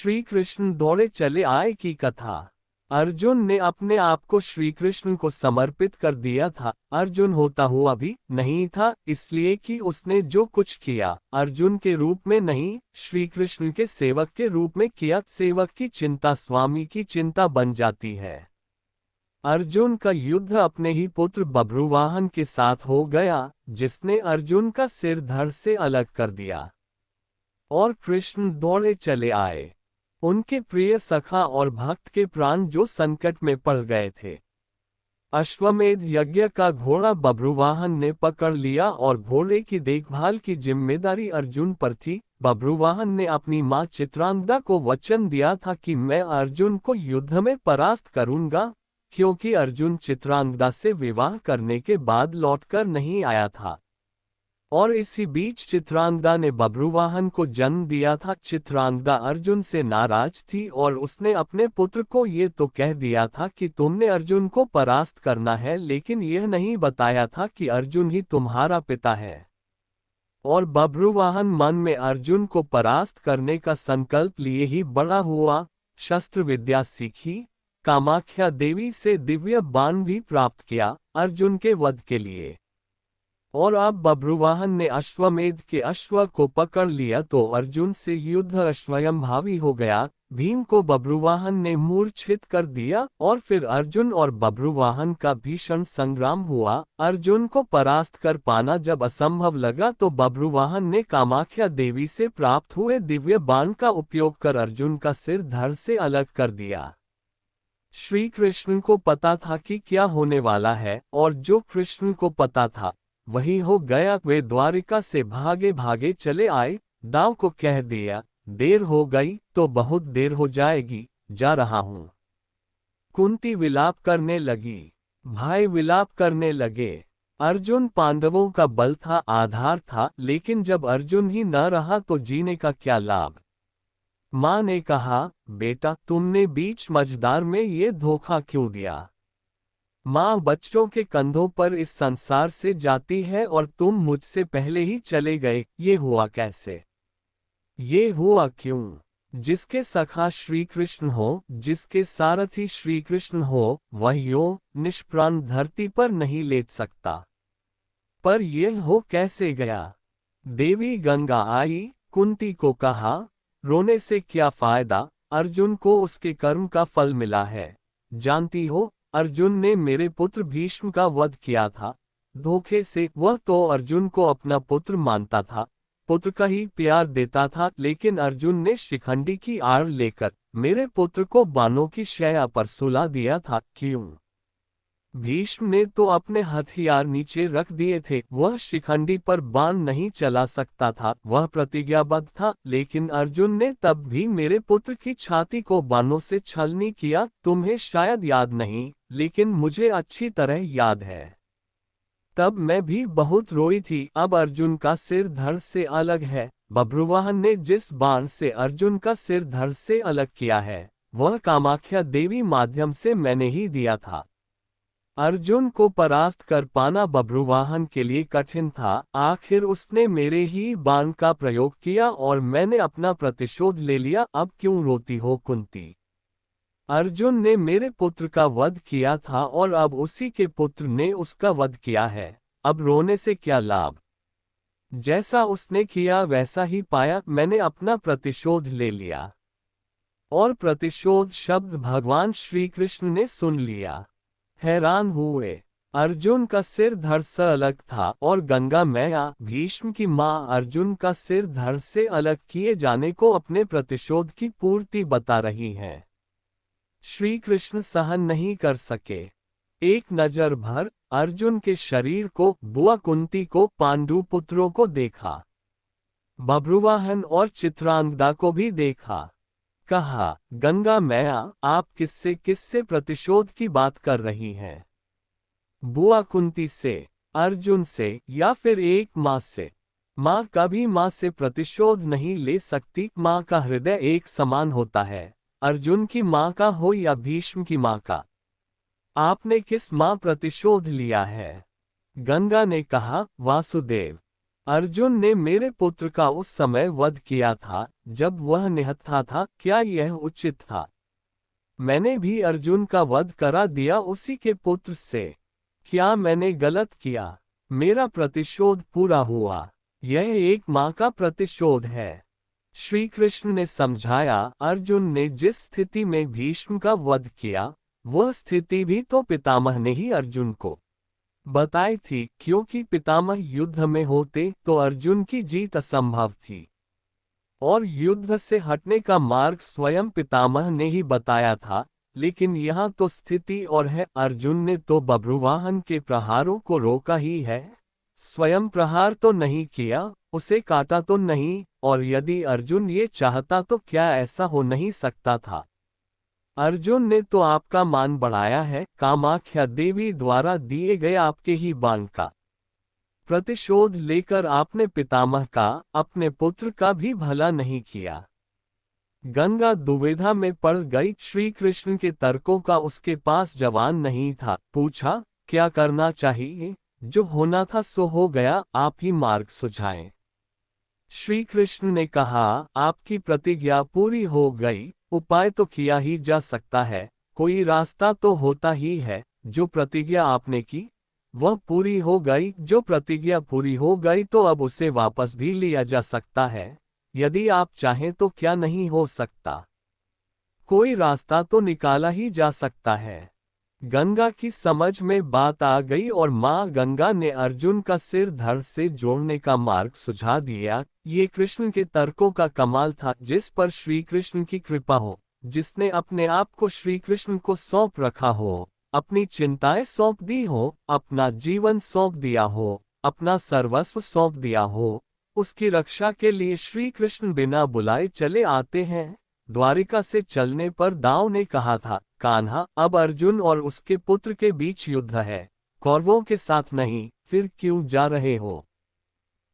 श्री कृष्ण दौड़े चले आए की कथा। अर्जुन ने अपने आप को श्री कृष्ण को समर्पित कर दिया था। अर्जुन होता हुआ भी नहीं था, इसलिए कि उसने जो कुछ किया अर्जुन के रूप में नहीं, श्री कृष्ण के सेवक के रूप में किया। सेवक की चिंता स्वामी की चिंता बन जाती है। अर्जुन का युद्ध अपने ही पुत्र बभ्रुवाहन के साथ हो गया, जिसने अर्जुन का सिर धड़ से अलग कर दिया। और कृष्ण दौड़े चले आए, उनके प्रिय सखा और भक्त के प्राण जो संकट में पड़ गए थे। अश्वमेध यज्ञ का घोड़ा बभ्रुवाहन ने पकड़ लिया और घोड़े की देखभाल की जिम्मेदारी अर्जुन पर थी। बभ्रुवाहन ने अपनी मां चित्रांगदा को वचन दिया था कि मैं अर्जुन को युद्ध में परास्त करूंगा, क्योंकि अर्जुन चित्रांगदा से विवाह करने के बाद लौटकर नहीं आया था। और इसी बीच चित्रांगदा ने बभ्रुवाहन को जन्म दिया था। चित्रांगदा अर्जुन से नाराज थी और उसने अपने पुत्र को ये तो कह दिया था कि तुमने अर्जुन को परास्त करना है, लेकिन यह नहीं बताया था कि अर्जुन ही तुम्हारा पिता है। और बभ्रुवाहन मन में अर्जुन को परास्त करने का संकल्प लिए ही बड़ा हुआ। शस्त्र विद्या सीखी, कामाख्या देवी से दिव्य बाण भी प्राप्त किया अर्जुन के वध के लिए। और अब बभ्रुवाहन ने अश्वमेध के अश्व को पकड़ लिया तो अर्जुन से युद्ध स्वयंभावी हो गया। भीम को बभ्रुवाहन ने मूर्छित कर दिया और फिर अर्जुन और बभ्रुवाहन का भीषण संग्राम हुआ। अर्जुन को परास्त कर पाना जब असंभव लगा तो बभ्रुवाहन ने कामाख्या देवी से प्राप्त हुए दिव्य बाण का उपयोग कर अर्जुन का सिर धड़ से अलग कर दिया। श्री कृष्ण को पता था कि क्या होने वाला है, और जो कृष्ण को पता था वही हो गया। वे द्वारिका से भागे भागे चले आए। दाव को कह दिया, देर हो गई तो बहुत देर हो जाएगी, जा रहा हूं। कुंती विलाप करने लगी, भाई विलाप करने लगे। अर्जुन पांडवों का बल था, आधार था, लेकिन जब अर्जुन ही न रहा तो जीने का क्या लाभ। मां ने कहा, बेटा तुमने बीच मझधार में ये धोखा क्यों दिया। माँ बच्चों के कंधों पर इस संसार से जाती है और तुम मुझसे पहले ही चले गए, ये हुआ कैसे। ये हुआ क्यों। जिसके सखा श्री कृष्ण हो, जिसके सारथी श्री कृष्ण हो, वह यो निष्प्राण धरती पर नहीं लेट सकता। पर यह हो कैसे गया। देवी गंगा आई, कुंती को कहा, रोने से क्या फायदा, अर्जुन को उसके कर्म का फल मिला है। जानती हो, अर्जुन ने मेरे पुत्र भीष्म का वध किया था धोखे से। वह तो अर्जुन को अपना पुत्र मानता था, पुत्र का ही प्यार देता था, लेकिन अर्जुन ने शिखंडी की आड़ लेकर मेरे पुत्र को बाणों की शैया पर सुला दिया था। क्यों। भीष्म ने तो अपने हथियार नीचे रख दिए थे, वह शिखंडी पर बाण नहीं चला सकता था, वह प्रतिज्ञाबद्ध था। लेकिन अर्जुन ने तब भी मेरे पुत्र की छाती को बाणों से छलनी किया। तुम्हें शायद याद नहीं, लेकिन मुझे अच्छी तरह याद है। तब मैं भी बहुत रोई थी। अब अर्जुन का सिर धड़ से अलग है। बभ्रुवाहन ने जिस बाण से अर्जुन का सिर धड़ से अलग किया है, वह कामाख्या देवी माध्यम से मैंने ही दिया था। अर्जुन को परास्त कर पाना बभ्रुवाहन के लिए कठिन था। आखिर उसने मेरे ही बाण का प्रयोग किया और मैंने अपना प्रतिशोध ले लिया। अब क्यों रोती हो कुंती। अर्जुन ने मेरे पुत्र का वध किया था और अब उसी के पुत्र ने उसका वध किया है, अब रोने से क्या लाभ। जैसा उसने किया वैसा ही पाया, मैंने अपना प्रतिशोध ले लिया। और प्रतिशोध शब्द भगवान श्री कृष्ण ने सुन लिया। हैरान हुए। अर्जुन का सिर धड़ से अलग था और गंगा मैया भीष्म की मां अर्जुन का सिर धड़ से अलग किए जाने को अपने प्रतिशोध की पूर्ति बता रही हैं। श्री कृष्ण सहन नहीं कर सके। एक नजर भर अर्जुन के शरीर को, बुआ कुंती को, पांडु पुत्रों को देखा, बभ्रुवाहन और चित्रांगदा को भी देखा। कहा, गंगा मैया आप किससे प्रतिशोध की बात कर रही हैं। बुआ कुंती से, अर्जुन से, या फिर एक माँ से। माँ कभी माँ से प्रतिशोध नहीं ले सकती। माँ का हृदय एक समान होता है, अर्जुन की माँ का हो या भीष्म की माँ का। आपने किस माँ प्रतिशोध लिया है। गंगा ने कहा, वासुदेव। अर्जुन ने मेरे पुत्र का उस समय वध किया था जब वह निहत्था था, क्या यह उचित था? मैंने भी अर्जुन का वध करा दिया उसी के पुत्र से। क्या मैंने गलत किया? मेरा प्रतिशोध पूरा हुआ। यह एक माँ का प्रतिशोध है। श्री कृष्ण ने समझाया, अर्जुन ने जिस स्थिति में भीष्म का वध किया, वह स्थिति भी तो पितामह ने ही अर्जुन को बताई थी, क्योंकि पितामह युद्ध में होते तो अर्जुन की जीत असंभव थी। और युद्ध से हटने का मार्ग स्वयं पितामह ने ही बताया था। लेकिन यहाँ तो स्थिति और है, अर्जुन ने तो बब्रुवाहन के प्रहारों को रोका ही है। स्वयं प्रहार तो नहीं किया, उसे काटा तो नहीं, और यदि अर्जुन ये चाहता तो क्या ऐसा हो नहीं सकता था? अर्जुन ने तो आपका मान बढ़ाया है, कामाख्या देवी द्वारा दिए गए आपके ही बाण का प्रतिशोध लेकर आपने पितामह का, अपने पुत्र का भी भला नहीं किया। गंगा दुविधा में पड़ गई। श्री कृष्ण के तर्कों का उसके पास जवाब नहीं था। पूछा, क्या करना चाहिए? जो होना था सो हो गया, आप ही मार्ग सुझाएं। श्री कृष्ण ने कहा, आपकी प्रतिज्ञा पूरी हो गई, उपाय तो किया ही जा सकता है, कोई रास्ता तो होता ही है। जो प्रतिज्ञा आपने की वह पूरी हो गई। जो प्रतिज्ञा पूरी हो गई तो अब उसे वापस भी लिया जा सकता है। यदि आप चाहें तो क्या नहीं हो सकता? कोई रास्ता तो निकाला ही जा सकता है। गंगा की समझ में बात आ गई और मां गंगा ने अर्जुन का सिर धड़ से जोड़ने का मार्ग सुझा दिया। ये कृष्ण के तर्कों का कमाल था, जिस पर श्री कृष्ण की कृपा हो, जिसने अपने आप को श्री कृष्ण को सौंप रखा हो, अपनी चिंताएं सौंप दी हो, अपना जीवन सौंप दिया हो, अपना सर्वस्व सौंप दिया हो, उसकी रक्षा के लिए श्री कृष्ण बिना बुलाए चले आते हैं। द्वारिका से चलने पर दाव ने कहा था, कान्हा, अब अर्जुन और उसके पुत्र के बीच युद्ध है, कौरवों के साथ नहीं, फिर क्यों जा रहे हो?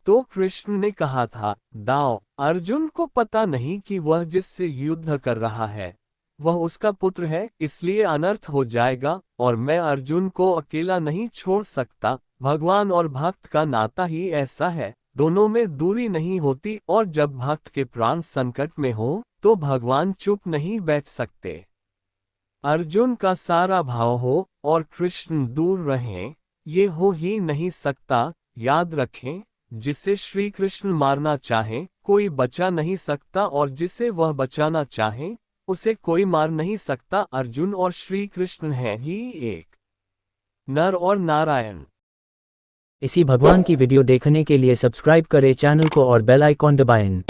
तो कृष्ण ने कहा था, दाव, अर्जुन को पता नहीं कि वह जिससे युद्ध कर रहा है वह उसका पुत्र है, इसलिए अनर्थ हो जाएगा, और मैं अर्जुन को अकेला नहीं छोड़ सकता। भगवान और भक्त का नाता ही ऐसा है, दोनों में दूरी नहीं होती, और जब भक्त के प्राण संकट में हो तो भगवान चुप नहीं बैठ सकते। अर्जुन का सारा भाव हो और कृष्ण दूर रहें, ये हो ही नहीं सकता। याद रखें, जिसे श्री कृष्ण मारना चाहे कोई बचा नहीं सकता, और जिसे वह बचाना चाहे उसे कोई मार नहीं सकता। अर्जुन और श्री कृष्ण हैं ही एक, नर और नारायण। इसी भगवान की वीडियो देखने के लिए सब्सक्राइब करें चैनल को और बेल आइकॉन दबाएं।